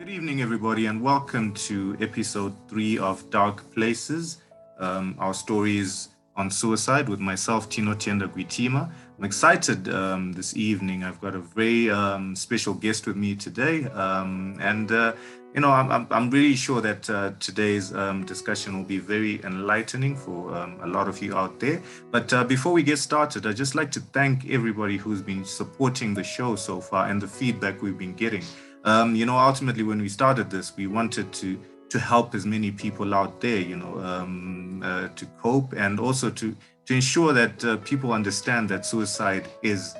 Good evening, everybody, and welcome to episode 3 of Dark Places, our stories on suicide with myself, Tinotenda Gwitima. I'm excited this evening. I've got a very special guest with me today, I'm really sure that today's discussion will be very enlightening for a lot of you out there. But before we get started, I'd just like to thank everybody who's been supporting the show so far and the feedback we've been getting. Ultimately, when we started this, we wanted to help as many people out there, to cope and also to ensure that people understand that suicide is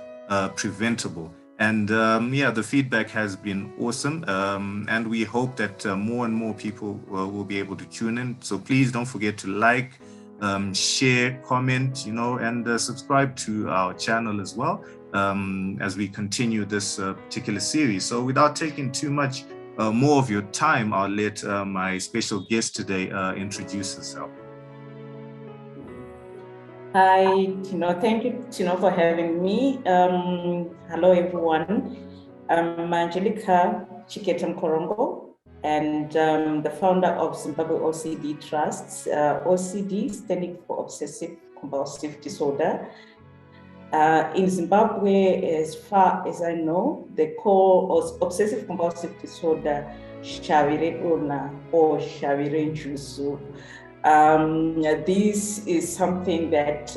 preventable. And the feedback has been awesome. And we hope that more and more people will be able to tune in. So please don't forget to like, share, comment, and subscribe to our channel as well. As we continue this particular series. So without taking too much more of your time, I'll let my special guest today introduce herself. Hi, Tino. Thank you, Tino, for having me. Hello, everyone. I'm Angelica Mkorongo, and the founder of Zimbabwe OCD Trusts, OCD standing for Obsessive Compulsive Disorder. In Zimbabwe, as far as I know, they call obsessive compulsive disorder Shaviredona or Shavirenjusu. This is something that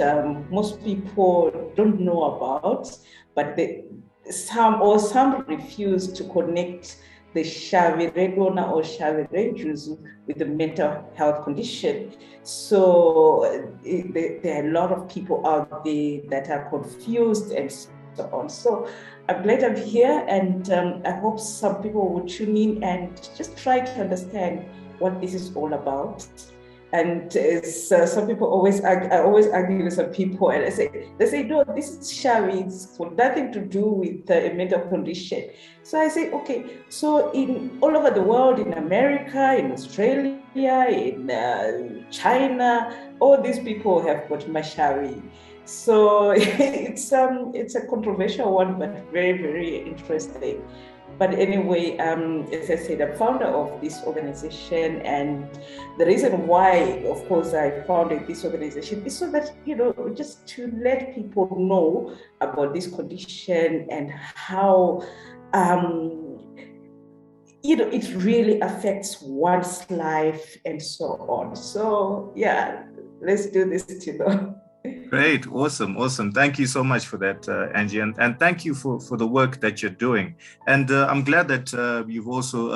most people don't know about, but some refuse to connect the Shaviredona or Shavirenjusu with the mental health condition. So there are a lot of people out there that are confused and so on. So I'm glad I'm here, and I hope some people will tune in and just try to understand what this is all about. And some people I always argue with some people, and they say, no, this is Shavi, it's got nothing to do with a mental condition. So I say, okay, so in all over the world, in America, in Australia, in China, all these people have got Mashavi. So it's a controversial one, but very, very interesting. But anyway, as I said, I'm founder of this organization, and the reason why, of course, I founded this organization is so that, just to let people know about this condition and how, it really affects one's life and so on. So yeah, let's do this, Great, awesome. Thank you so much for that, Angie, and thank you for the work that you're doing. And I'm glad that you've also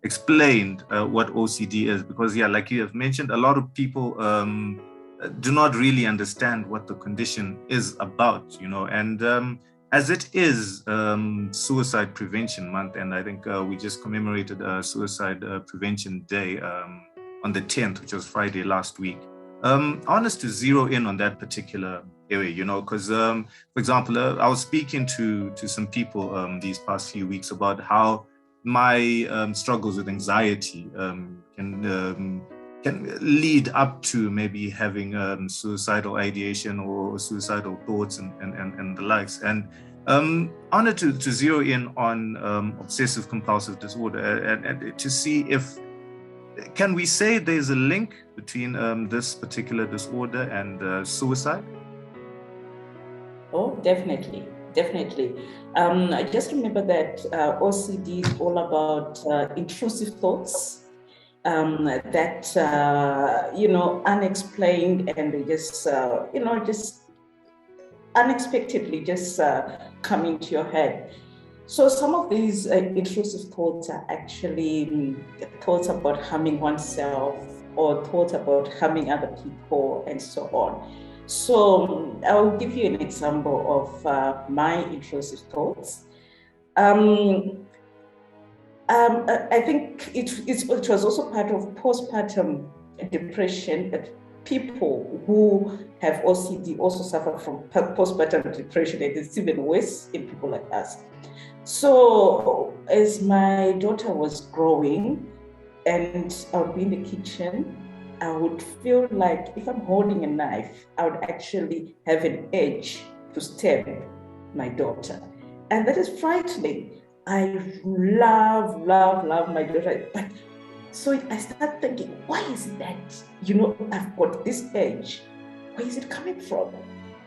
explained what OCD is, because like you have mentioned, a lot of people do not really understand what the condition is about, and as it is Suicide Prevention Month, and I think we just commemorated Suicide Prevention Day on the 10th, which was Friday last week. I want us to zero in on that particular area, because, for example, I was speaking to some people these past few weeks about how my struggles with anxiety can lead up to maybe having suicidal ideation or suicidal thoughts and the likes. And I wanted to zero in on obsessive compulsive disorder and to see if, can we say there's a link between this particular disorder and suicide? Oh, definitely. I just remember that OCD is all about intrusive thoughts that, unexplained, and they just, just unexpectedly just come into your head. So some of these intrusive thoughts are actually thoughts about harming oneself or thoughts about harming other people and so on. So I'll give you an example of my intrusive thoughts. I think it was also part of postpartum depression. That people who have OCD also suffer from postpartum depression, and it's even worse in people like us. So as my daughter was growing and I would be in the kitchen, I would feel like if I'm holding a knife, I would actually have an edge to stab my daughter. And that is frightening. I love my daughter. But so I start thinking, why is that? I've got this age. Where is it coming from?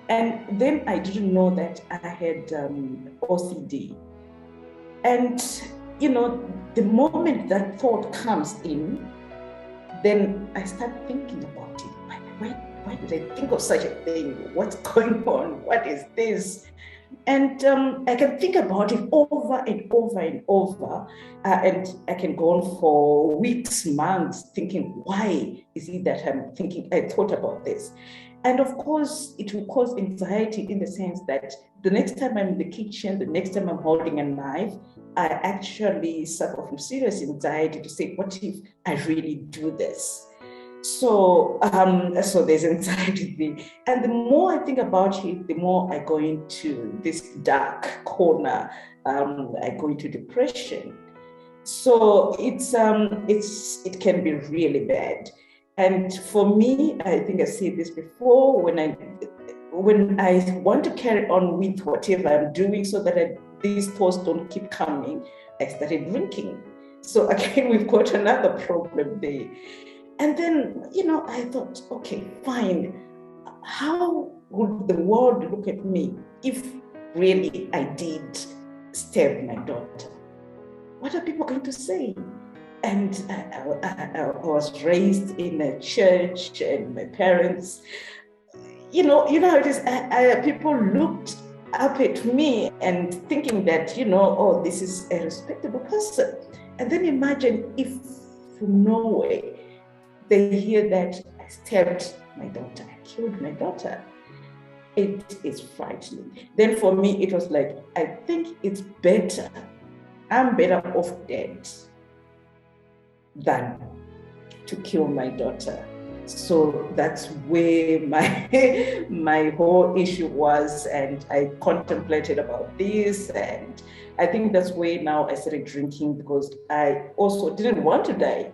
And then I didn't know that I had OCD. And, the moment that thought comes in, then I start thinking about it. Why did I think of such a thing? What's going on? What is this? And I can think about it over and over and over. And I can go on for weeks, months, thinking, why is it that I thought about this? And of course, it will cause anxiety in the sense that the next time I'm in the kitchen, the next time I'm holding a knife, I actually suffer from serious anxiety to say, what if I really do this? So there's anxiety there. And the more I think about it, the more I go into this dark corner. I go into depression. So it can be really bad. And for me, I think I said this before, when I want to carry on with whatever I'm doing so that these thoughts don't keep coming, I started drinking. So again, we've got another problem there. And then, I thought, okay, fine. How would the world look at me if really I did stab my daughter? What are people going to say? And I was raised in a church, and my parents, it is. People looked up at me and thinking that, oh, this is a respectable person. And then imagine if from Norway they hear that I stabbed my daughter, I killed my daughter. It is frightening. Then for me, it was like, I think it's better. I'm better off dead than to kill my daughter. So that's where my whole issue was, and I contemplated about this, and I think that's where now I started drinking, because I also didn't want to die.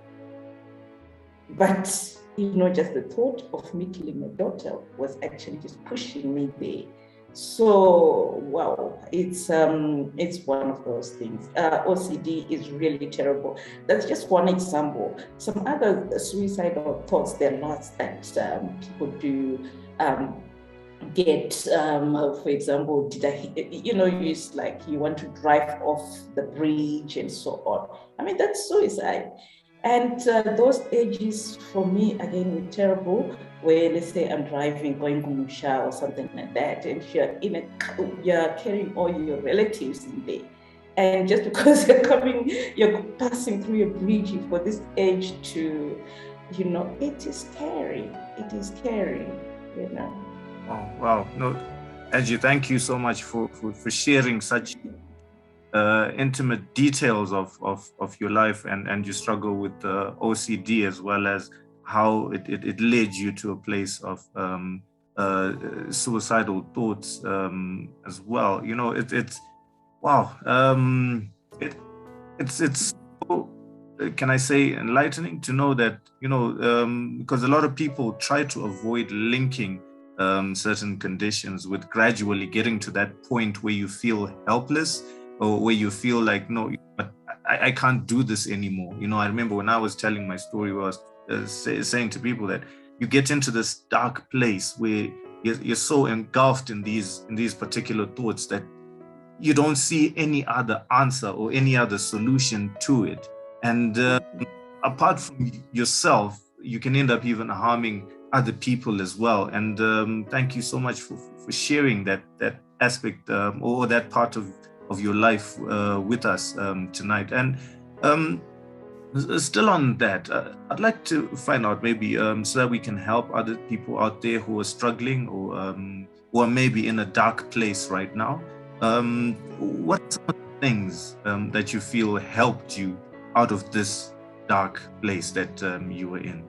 But, just the thought of me killing my daughter was actually just pushing me there. So, wow, it's one of those things. OCD is really terrible. That's just one example. Some other suicidal thoughts, there are lots that people do get. For example, it's like you want to drive off the bridge and so on. I mean, that's suicide. And those ages for me, again, were terrible, where let's say I'm driving, going to Musha or something like that, and you're carrying all your relatives in there. And just because you're passing through a bridge, you've got this age to, it is scary. It is scary, Oh, wow. No, Angie, thank you so much for sharing such intimate details of your life and your struggle with OCD, as well as how it led you to a place of suicidal thoughts as well. It's wow. It's so, can I say, enlightening to know that, because a lot of people try to avoid linking certain conditions with gradually getting to that point where you feel helpless, or where you feel like, no, I can't do this anymore. I remember when I was telling my story, where I was saying to people that you get into this dark place where you're so engulfed in these particular thoughts that you don't see any other answer or any other solution to it. And apart from yourself, you can end up even harming other people as well. And thank you so much for sharing that aspect or that part of your life with us tonight. And still on that, I'd like to find out maybe so that we can help other people out there who are struggling, or who are maybe in a dark place right now. What are some of the things that you feel helped you out of this dark place that you were in?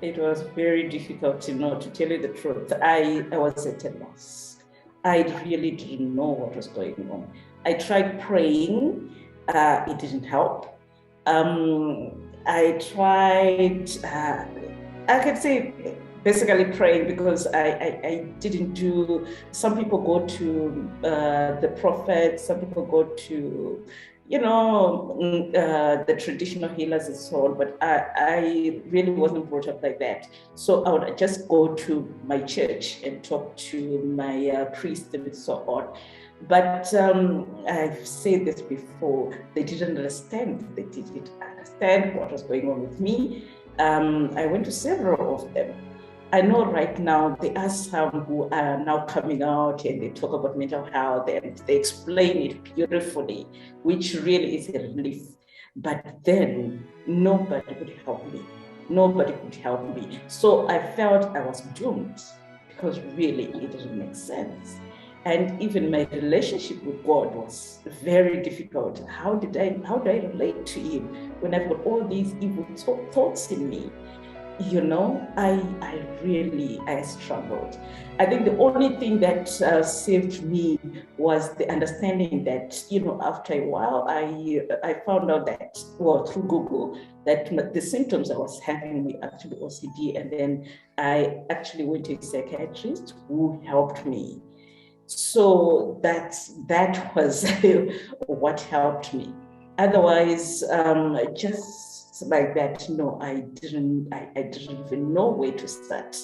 It was very difficult to tell you the truth. I was at a loss. I really didn't know what was going on. I tried praying. It didn't help. I tried, I could say, basically praying, because I didn't do, some people go to the prophet, some people go to, the traditional healers and so on, but I really wasn't brought up like that. So I would just go to my church and talk to my priest and so on. But I've said this before, they didn't understand. They didn't understand what was going on with me. I went to several of them. I know right now there are some who are now coming out and they talk about mental health and they explain it beautifully, which really is a relief. But then nobody could help me. Nobody could help me. So I felt I was doomed, because really it didn't make sense. And even my relationship with God was very difficult. How do I relate to Him when I've got all these evil thoughts in me? I struggled. I think the only thing that saved me was the understanding that, after a while, I found out that, well, through Google, that the symptoms I was having were actually OCD. And then I actually went to a psychiatrist who helped me. So that was what helped me. Otherwise, just like that, no, I didn't even know where to start,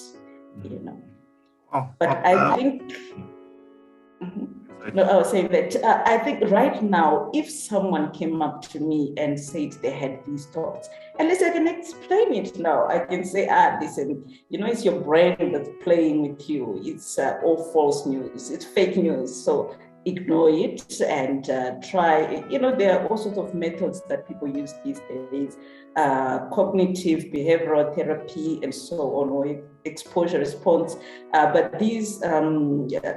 But I think, no, I was saying that I think right now, if someone came up to me and said they had these thoughts, at least I can explain it now. I can say, listen, it's your brain that's playing with you. It's all false news. It's fake news. So ignore it and try. There are all sorts of methods that people use these days, cognitive behavioral therapy and so on, or exposure response. But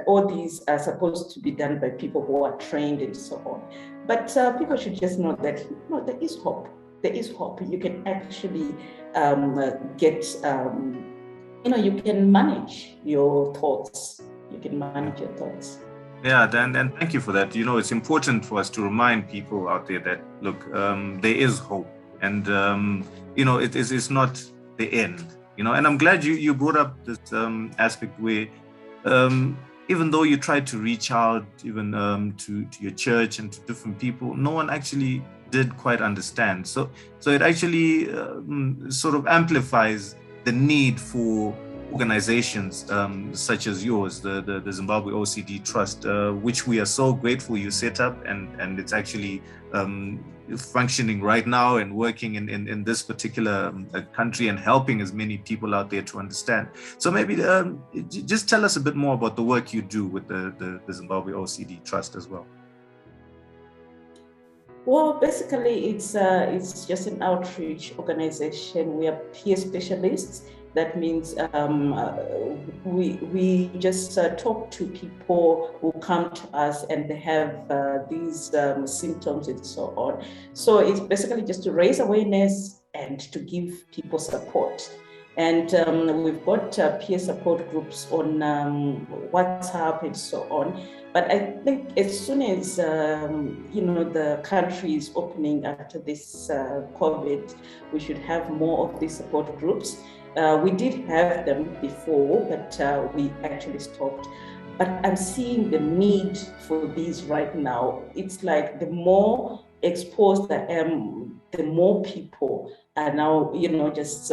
all these are supposed to be done by people who are trained and so on. But people should just know that there is hope. There is hope. You can actually get, you can manage your thoughts. You can manage your thoughts. Yeah, and thank you for that. It's important for us to remind people out there that, look, there is hope, and it's not the end. And I'm glad you brought up this aspect where, even though you tried to reach out even to your church and to different people, no one actually did quite understand. So it actually sort of amplifies the need for organizations such as yours, the Zimbabwe OCD Trust, which we are so grateful you set up, and it's actually functioning right now and working in this particular country and helping as many people out there to understand. So maybe just tell us a bit more about the work you do with the Zimbabwe OCD Trust as well. Well, basically, it's just an outreach organization. We are peer specialists. That means we just talk to people who come to us and they have these symptoms and so on. So it's basically just to raise awareness and to give people support. And we've got peer support groups on WhatsApp and so on. But I think as soon as, the country is opening after this COVID, we should have more of these support groups. We did have them before, but we actually stopped. But I'm seeing the need for these right now. It's like the more exposed I am, the more people are now, just,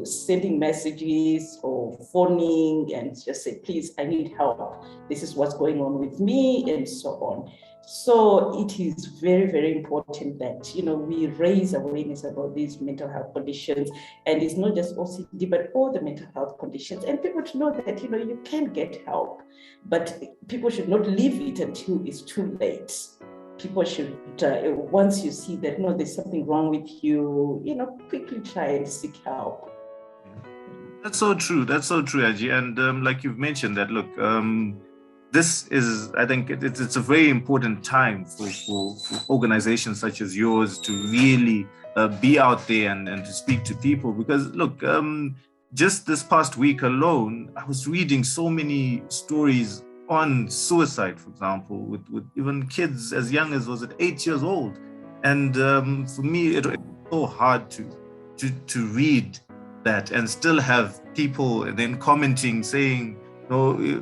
sending messages or phoning and just say, please, I need help. This is what's going on with me and so on. So it is very, very important that, we raise awareness about these mental health conditions. And it's not just OCD, but all the mental health conditions. And people to know that, you can get help, but people should not leave it until it's too late. People should, once you see that, no, there's something wrong with you, quickly try and seek help. That's so true. That's so true, Aji. And like you've mentioned that, look, this is, I think it's a very important time for organizations such as yours to really be out there and to speak to people. Because look, just this past week alone, I was reading so many stories on suicide, for example, with even kids as young as, was it 8 years old? And for me, it was so hard to read that and still have people and then commenting, saying, no, you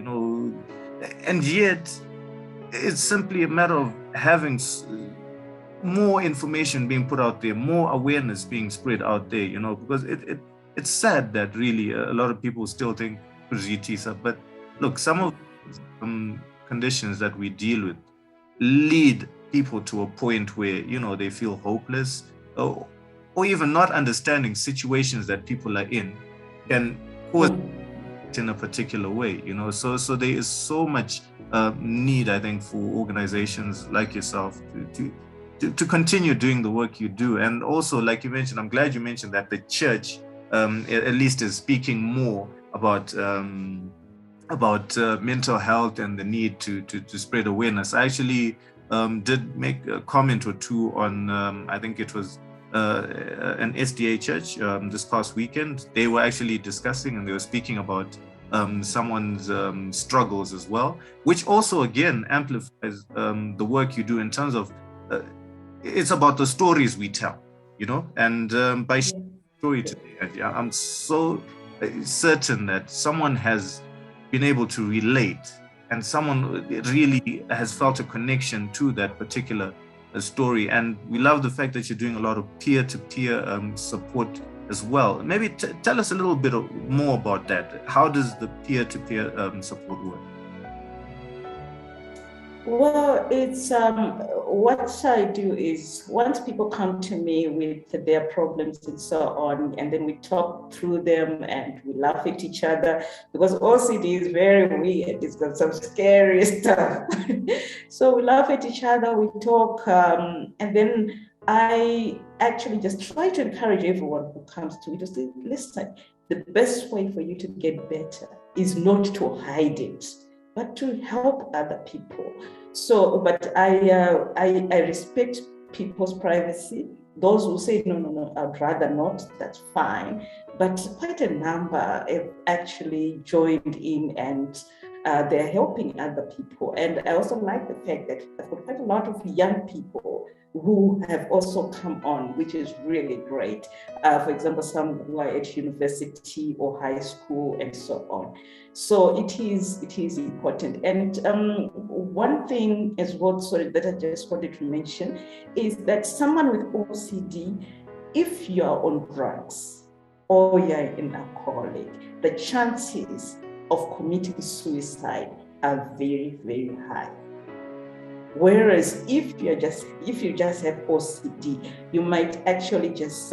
know, and yet it's simply a matter of having more information being put out there, more awareness being spread out there, you know, because it's sad that really a lot of people still think Gwitima, but look, some of conditions that we deal with lead people to a point where, you know, they feel hopeless, or even not understanding situations that people are in can cause in a particular way, you know. So there is so much need, I think, for organizations like yourself to continue doing the work you do. And also, like you mentioned, I'm glad you mentioned that the church at least is speaking more about mental health and the need to spread awareness. I actually did make a comment or two on I think it was an SDA church this past weekend. They were actually discussing and they were speaking about someone's struggles as well, which also again amplifies the work you do in terms of it's about the stories we tell, you know, and by story today, I'm so certain that someone has been able to relate and someone really has felt a connection to that particular story. And we love the fact that you're doing a lot of peer-to-peer support as well. Maybe tell us a little bit more about that. How does the peer-to-peer support work? Well, it's what I do is once people come to me with their problems and so on, and then we talk through them and we laugh at each other, because OCD is very weird. It's got some scary stuff. So we laugh at each other, we talk, and then I actually just try to encourage everyone who comes to me to say, listen, the best way for you to get better is not to hide it, but to help other people. So, but I respect people's privacy. Those who say, no, I'd rather not, that's fine. But quite a number have actually joined in and they're helping other people. And I also like the fact that I've got quite a lot of young people who have also come on, which is really great. For example, some who are at university or high school and so on. So it is important. And one thing as well, sorry, that I just wanted to mention is that someone with OCD, if you're on drugs or you're an alcoholic, the chances of committing suicide are very, very high. Whereas if you just have OCD, you might actually just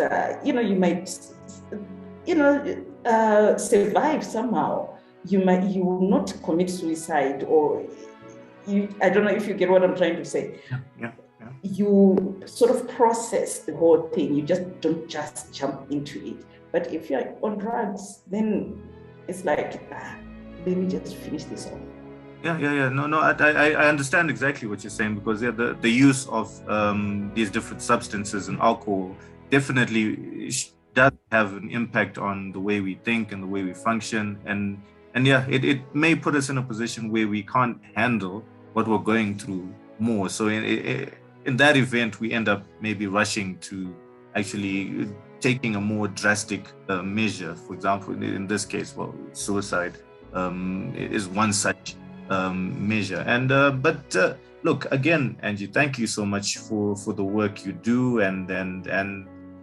survive somehow. You will not commit suicide, or I don't know if you get what I'm trying to say. Yeah. You sort of process the whole thing. You just don't just jump into it. But if you're on drugs, then it's like, let me just finish this off. Yeah. No, I understand exactly what you're saying, because the use of these different substances and alcohol definitely does have an impact on the way we think and the way we function. And yeah, it may put us in a position where we can't handle what we're going through more. So in that event, we end up maybe rushing to actually taking a more drastic measure. For example, in this case, well, suicide is one such measure. And but look, again, Angie, thank you so much for the work you do and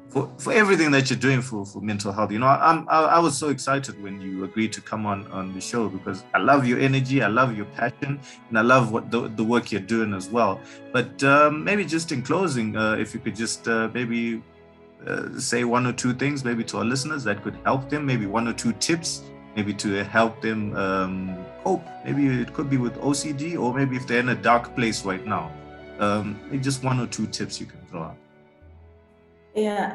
for everything that you're doing for mental health. You know, I was so excited when you agreed to come on the show, because I love your energy, I love your passion, and I love what the work you're doing as well. But maybe just in closing, if you could just maybe say one or two things maybe to our listeners that could help them, maybe one or two tips maybe to help them cope. Maybe it could be with OCD, or maybe if they're in a dark place right now, maybe just one or two tips you can throw out. Yeah,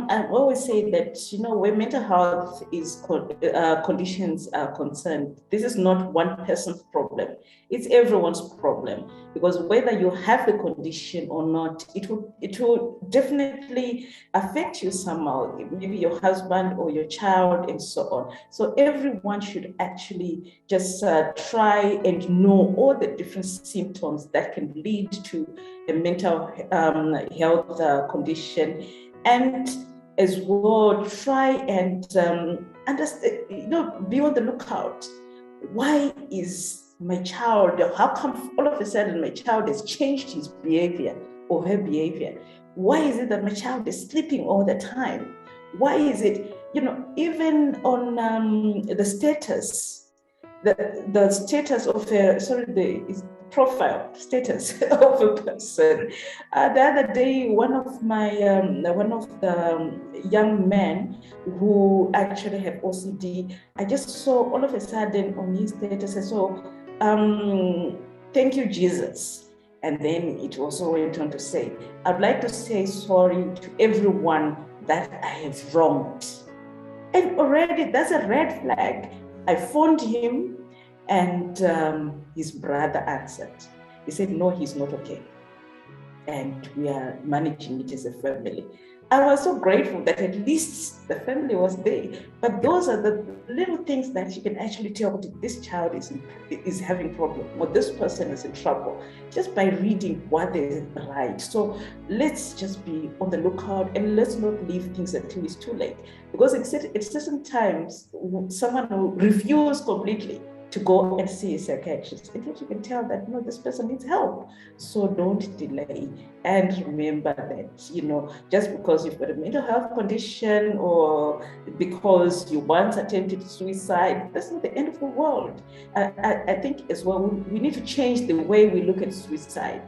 I always say that, where mental health is conditions are concerned, this is not one person's problem. It's everyone's problem, because whether you have the condition or not, it will definitely affect you somehow, maybe your husband or your child and so on. So everyone should actually just try and know all the different symptoms that can lead to a mental health condition. And as well, try and understand, be on the lookout. Why is my child, how come all of a sudden my child has changed his behavior or her behavior? Why is it that my child is sleeping all the time? Why is it, even on the status, the status of the profile status of a person. The other day, one of the young men who actually have OCD, I just saw all of a sudden on his status, I saw, thank you, Jesus. And then it also went on to say, I'd like to say sorry to everyone that I have wronged. And already that's a red flag. I phoned him and his brother answered. He said, no, he's not okay. And we are managing it as a family. I was so grateful that at least the family was there. But those are the little things that you can actually tell that this child is having problem, or this person is in trouble, just by reading what they write. So let's just be on the lookout and let's not leave things until it's too late. Because at certain times, someone will refuse completely to go and see a psychiatrist. And yet you can tell that, no, this person needs help. So don't delay. And remember that, just because you've got a mental health condition or because you once attempted suicide, that's not the end of the world. I think as well, we need to change the way we look at suicide.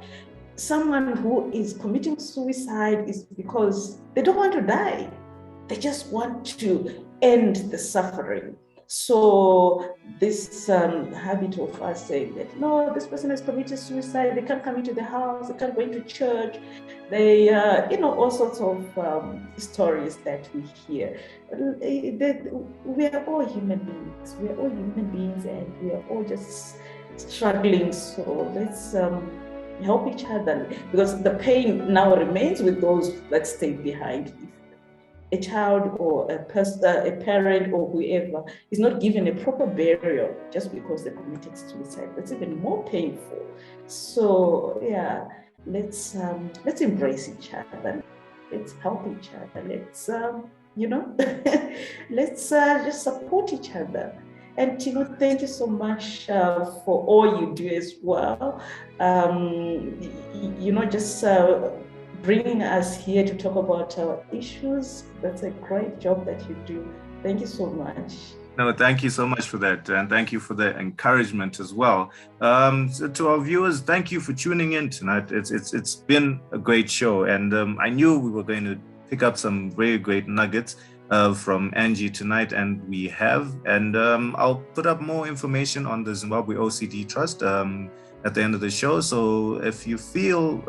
Someone who is committing suicide is because they don't want to die. They just want to end the suffering. So this habit of us saying that, no, this person has committed suicide, they can't come into the house, they can't go into church, they, all sorts of stories that we hear. We are all human beings. We are all human beings and we are all just struggling. So let's help each other, because the pain now remains with those that stay behind. A child or a person, a parent or whoever is not given a proper burial just because they committed suicide, that's even more painful. So yeah, let's embrace each other. Let's help each other. Let's let's just support each other. And thank you so much for all you do as well. Just bringing us here to talk about our issues. That's a great job that you do. Thank you so much. No, thank you so much for that. And thank you for the encouragement as well. So to our viewers, thank you for tuning in tonight. It's been a great show. And I knew we were going to pick up some very great nuggets from Angie tonight, and we have. And I'll put up more information on the Zimbabwe OCD Trust at the end of the show. So if you feel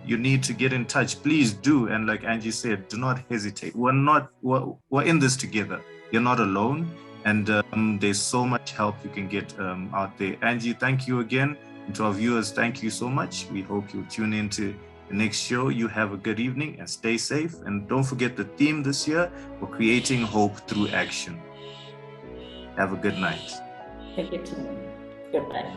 you need to get in touch, please do. And like Angie said, do not hesitate. We're in this together. You're not alone. And there's so much help you can get out there. Angie, thank you again. And to our viewers, thank you so much. We hope you'll tune in to the next show. You have a good evening and stay safe. And don't forget the theme this year, we're creating hope through action. Have a good night. Thank you. Goodbye.